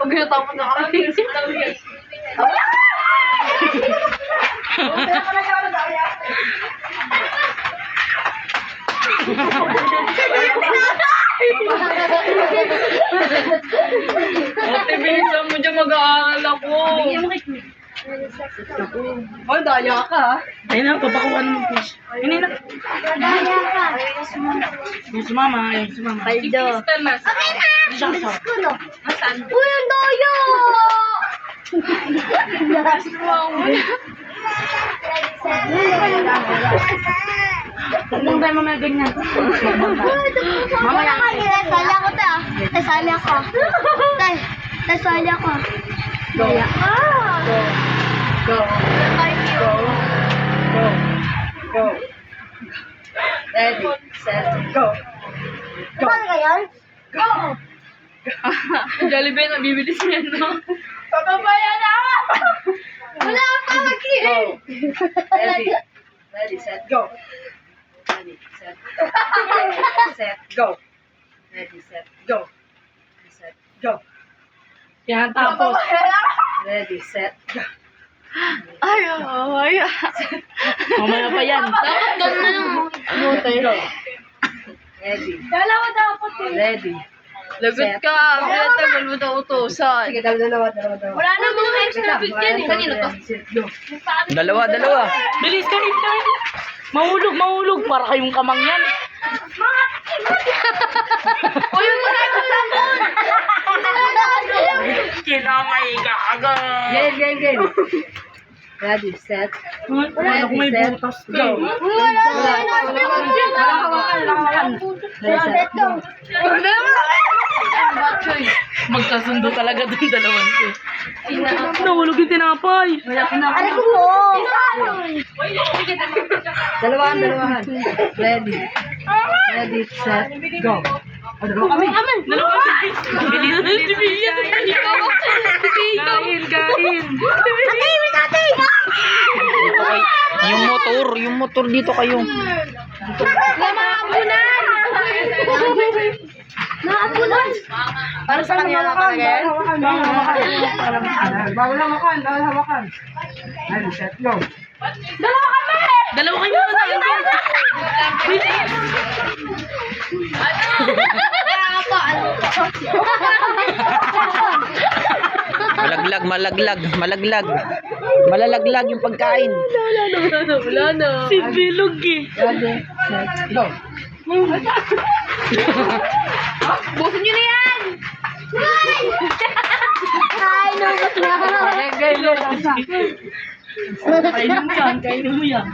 Pag natapos na kami. Ate, bilisan mo dyan, mag-aaral ako. Oh, daya ka. Ayun na, papakuan mo fish. Ayun na. Yung sumama, yung sumama. Paldo. Okay na! Bilis ko, no? Asan? Uy, ang daya! Huwag tayo mamaya ganyan. Mamaya ka. Sali ako, ta. Sali ako. Sali ako. Go. Go. Go. Go. Go. Ready, set, go. Go. Saan ka yan? Go! Jollibee, nabibilis niya, no? Papabayan na! Wala pa, Go. mag-kill. Ready. Ready, set, go. Ready, set. Set, go. Ready, set, go. Set, go. Yan, tapos. Ready, set, go. Ay. Mamaya pa yan. Dapat ganun yung Go. Ready. Dalawa dapat eh. Ready. Lagot ka. Kaya tagal mo daw utusan. Sige, dalawa. Wala na mga extra bit yan eh. Kanina to. Set, go. Dalawa. Bilis ka rin. Mahulog. Para kayong kamang yan. O yung tapon. Kinamay ka agad. Game. Ready, set. Wala ko may Set, butas. go. Wala na. Hawakan. Ready, set, go. Magkasundo talaga dun dalawan ko. Nahulog yung tinapay. Aray ko po. Dalawahan. Ready. Ready, set, go. O, dalawa kami. Dalawa. Bilis. Kain. Dito kayo. Yung motor dito kayo. Naapunan. Para sa kanya talaga. Bawal hawakan. Ready, set, go. Dalawa kayo na. Bilis. Malalaglag yung pagkain. Wala na. Si Bilog eh. Ready, set, go. Busin nyo na yan! Ay, nubot na. Kainin mo yan.